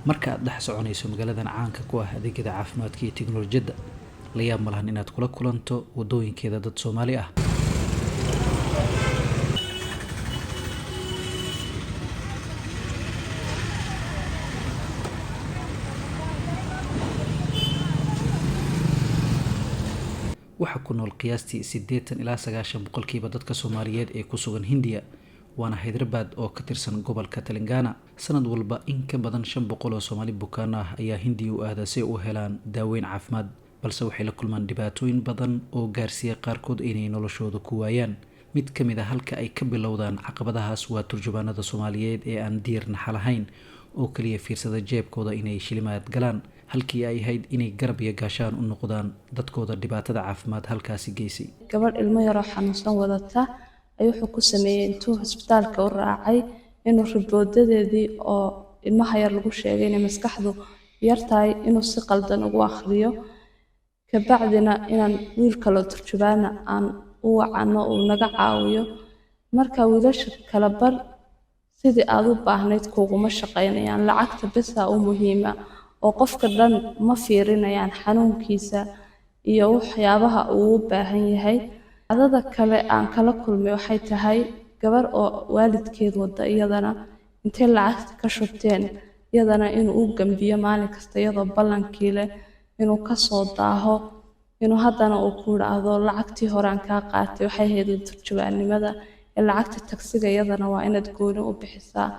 marka aad dhex soconayso magaaladan caanka ku ah adeegyada caafimaadka iyo tiknoolajiyadda la yaab ma lahan inaad kula kulanto wadooyinkeeda dad Soomaali ah. waxa ku nool qiyaastii 80 ilaa 90% dadka Soomaaliyeed ee ku sugan Hindiya waana Hyderabad oo ka tirsan gobolka Telangana. sanad walba in ka badan 500 oo Soomaali bukaan ah ayaa Hindiya u aada si u helaan daaweyn caafimaad, balse waxay la kulmaan dhibaatooyin badan oo gaarsiiya qaarkood inay noloshooda ku waayaan. mid ka mid ah halka ay ka bilowdaan caqabadahaas waa turjubaanada Soomaaliyeed ee aan diir naxal lahayn oo kaliya fiirsada jeebkooda inay shilimaad galaan halkii ay ahayd inay garab iyo gaashaan u noqdaan dadkooda dhibaatada caafimaad halkaasi geysay. gabadh ilmo yar oo xanuunsan wadata ayuu wuxuu ku sameeyay intuu isbitaalka u raacay inuu riboodadeedii oo ilmaha yar lagu sheegay in maskaxdu yar tahay inuu si qaldan ugu akhriyo, ka bacdina inaan wiilka loo turjubaana aan u wacano uu naga caawiyo. marka wiilasha kala bar sidii aad u baahnayd kuguma shaqaynayaan, lacagta besa u muhiima oo qofka dhan ma fiirinayaan xanuunkiisa iyo waxyaabaha uu u baahan yahay. adada kale aan kala kulmay waxay tahay gabar oo waalidkeed wada iyadana intay lacagta ka shubteen iyadana inuu u gambiyo maalin kasta iyadoo ballankii leh inuu ka soo daaho, inuu haddana uu ku raado lacagtii hore aan ka qaatay waxay ahayd turjubaannimada ee lacagta taksiga iyadana waa inaad gooni u bixisaa.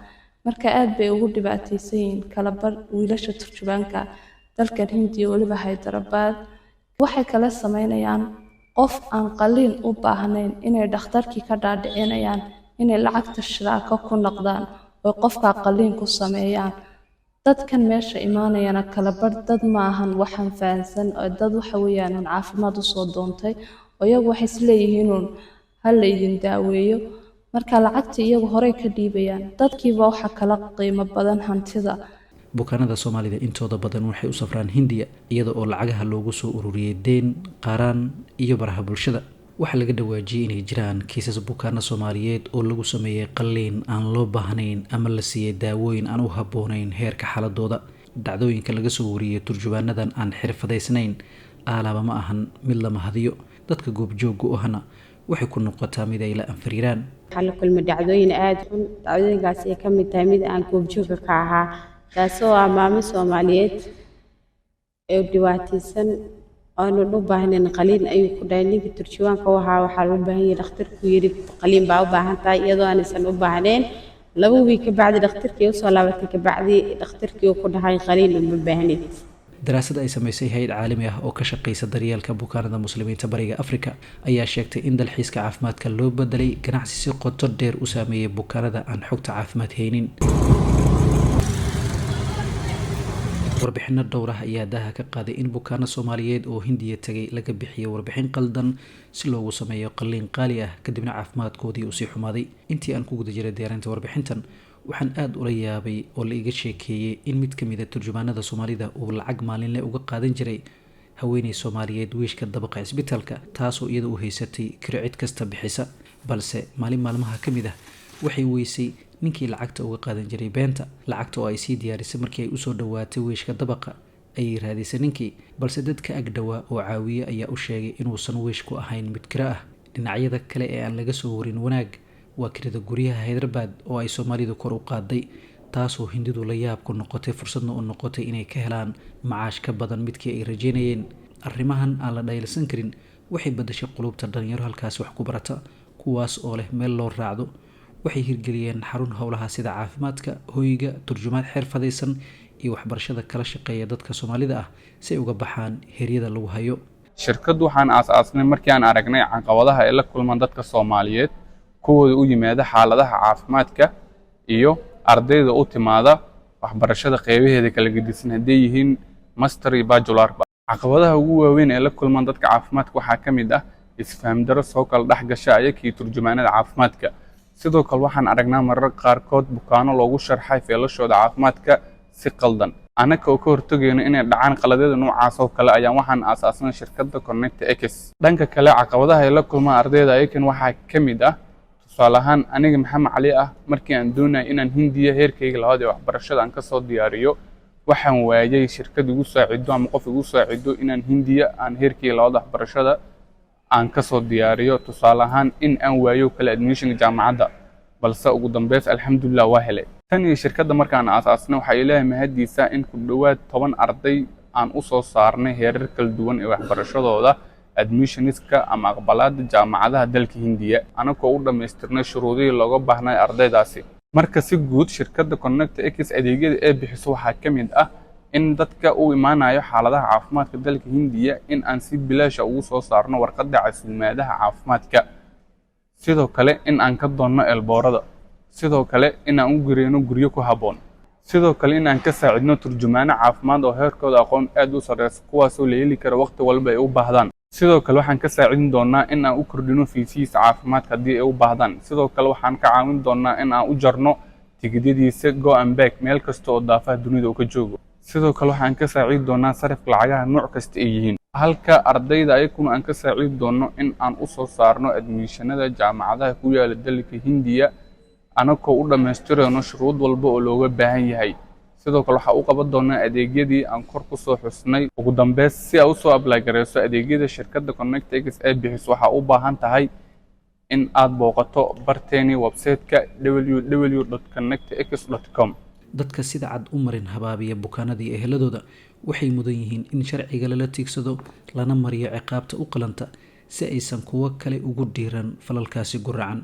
marka aad bay ugu dhibaataysan yihiin kala bar wiilasha turjubaanka dalkan Hindiya waliba Hyderabad. waxay kala sameynayaan qof aan qaliin u baahnayn inay dhakhtarkii ka dhaadhicinayaan inay lacagta shiraaka ku noqdaan oo qofka qaliin ku sameeyaan. dadkan meesha imaanayana kala bar dad ma ahan waxaan fahansan oo dad waxa weeyaan caafimaad u soo doontay oo iyagu waxay isleeyihiin hal la idin daaweeyo, marka lacagta iyagu hore ka dhiibayaan dadkiiba waxa kala qiimo badan hantida. bukaanada Soomaalida intooda badan waxay u safraan Hindiya iyada oo lacagaha loogu soo ururiyay deen, qaaraan iyo baraha bulshada. waxa laga dhawaajiyay inay jiraan kiisas bukaana Soomaaliyeed oo lagu sameeyay qaliin aan loo baahnayn ama la siiyay daawooyin aan u habboonayn heerka xaaladooda. dhacdooyinka laga soo wariyay turjubaanadan aan xirfadeysnayn aalaba ma ahan mid la mahadiyo. dadka goobjooga u ahna waxay ku noqotaa mid ay la anfariiraan. waxaa la kulmay dhacdooyin aad xun, dhacdooyinkaas ay ka mid tahay mid aan goobjooga ka ahaa, taasoo ah maamo Soomaaliyeed ee dhibaataysan aanu u baahnayn qaliin. ayuu ku dhahay ninka turjubaanka waxaa loo baahan yahay dhakhtarku yiri qaliin baa u baahan tahay iyadoo aanaysan u baahnayn. 2 wiig ka bacdi dhakhtarkii u soo laabatay ka bacdi dhakhtarkii uu ku dhahay qaliin uma baahnid. daraasad ay samaysay hay'ad caalami ah oo ka shaqeysa daryeelka bukaanada muslimiinta bariga Afrika ayaa sheegtay in dalxiiska caafimaadka loo bedelay ganacsi si qoto dheer u saameeyay bukaanada aan xogta caafimaad haynin. warbixino dhowr ah ayaa daha ka qaaday in bukaano Soomaaliyeed oo Hindiya tagay laga bixiyay warbixin qaldan si loogu sameeyo qaliin qaali ah kadibna caafimaadkoodii uu sii xumaaday. intii aan ku guda jiray diyaarinta warbixintan waxaan aad ula yaabay oo la iga sheekeeyay in mid ka mid ah turjubaanada Soomaalida uu lacag maalinle uga qaadan jiray haweeney Soomaaliyeed wiishka dabaqa isbitaalka, taasoo iyada u haysatay kircid kasta bixisa, balse maalmaha ka mid ah waxay weysay ninkii lacagta uga qaadan jiray beenta. lacagta oo ay sii diyaarisay markii ay u soo dhawaatay wiishka dabaqa ay raadisay ninkii, balse dadka ag dhawaa oo caawiye ayaa u sheegay inuusan wiishku ahayn mid kira ah. dhinacyada kale ee aan laga soo warin wanaag waa kirada guryaha Hyderabad oo ay Soomaalidu kor u qaaday, taasoo Hindidu la yaab ku noqotay fursadna u noqotay inay ka helaan macaash ka badan midkii ay rajeynayeen. arrimahan aan la dhayalsan karin waxay bedeshay qulubta dhalinyaro halkaas wax ku barata, kuwaas oo leh meel loo raacdo. waxay hirgeliyeen xarun howlaha sida caafimaadka, hoyga, turjumaad xirfadaysan iyo waxbarashada kala shaqeeya dadka Soomaalida ah si ay uga baxaan heeryada lagu hayo. shirkad waxaan aasaasnay markii aan aragnay caqabadaha ay la kulmaan dadka Soomaaliyeed kuwooda u yimaada xaaladaha caafimaadka iyo ardayda u timaada waxbarashada qeybaheeda kala gedisan haday yihiin master iyo bachelor. caqabadaha ugu waaweyn ee la kulmaan dadka caafimaadka waxaa ka mid ah isfaham darro soo kala dhex gasha ayagii turjumaanada caafimaadka. sidoo kale waxaan aragnaa marar qaarkood bukaano loogu sharxay feelashooda caafimaadka si qaldan. anaka oo ka hortagayno inay dhacaan qaladyada noocaas oo kale ayaan waxaan aasaasnay shirkadda Connect X. dhanka kale caqabadaha ay la kulmaan ardayda ayakan waxaa ka mid ah tusaale ahaan aniga Maxamed Cali ah markii aan doonay inaan Hindiya heerkayga labaad ee waxbarashada aan ka soo diyaariyo waxaan waayay shirkad igu saacido ama qof igu saacido inaan Hindiya aan heerkii labada waxbarashada aan ka soo diyaariyo tusaale ahaan in aan waayo kala admission jaamacadda balse ugu dambeys alxamdulillah waa helay tan iyo shirkadda markaan aasaasnay waxa ilaahay mahadiisa in ku dhawaad 10 arday aan u soo saarnay heerar kala duwan ee waxbarashadooda admissionska ama aqbalaadda jaamacadaha dalka Hindiya anagoo u dhameystirnay shuruudihii looga baahnay ardaydaasi marka si guud shirkadda Connect X adeegyada ay bixiso waxa ka mid ah in dadka uu imaanayo xaaladaha caafimaadka dalka Hindiya in aan si bilaash ah ugu soo saarno warqadda caafimaadaha caafimaadka sidoo kale in aan ka doonno elboorada sidoo kale in aan u gureeno guryo ku haboon sidoo kale in aan ka saacidno turjumaano caafimaad oo heerkooda aqoon aad u sarreeyo kuwaas oo la heli karo waqti walba ay u baahdaan sidoo kale waxaan ka saacidin doonaa in aan u kordhino fiisihiisa caafimaadka haddii ay u baahdaan sidoo kale waxaan ka caawin doonaa in aan u jarno tigidhadiisa go and back meel kasta oo daafaha dunida uu ka joogo sidoo kale waxaan ka saacidi doonaa sarifka lacagaha nooc kasta ay yihiin halka ardayda ayaguna aan ka saacidi doono in aan u soo saarno admissionada jaamacadaha ku yaala dalka Hindiya anagoo u dhameystirayno shuruud walba oo looga baahan yahay sidoo kale waxa uu qaban doonaa adeegyadii aan kor ku soo xusnay ugu dambeys si aad u soo apply gareyso adeegyada shirkadda Connect X ay bixiso waxa u baahan tahay in aad booqato barteeni website-ka www.connectx.com dadka sida cad u marin habaabiya bukaanadii eheladooda waxay mudan yihiin in sharciga lala tiigsado lana mariyo ciqaabta u qalanta si aysan kuwa kale ugu dhiiran falalkaasi guracan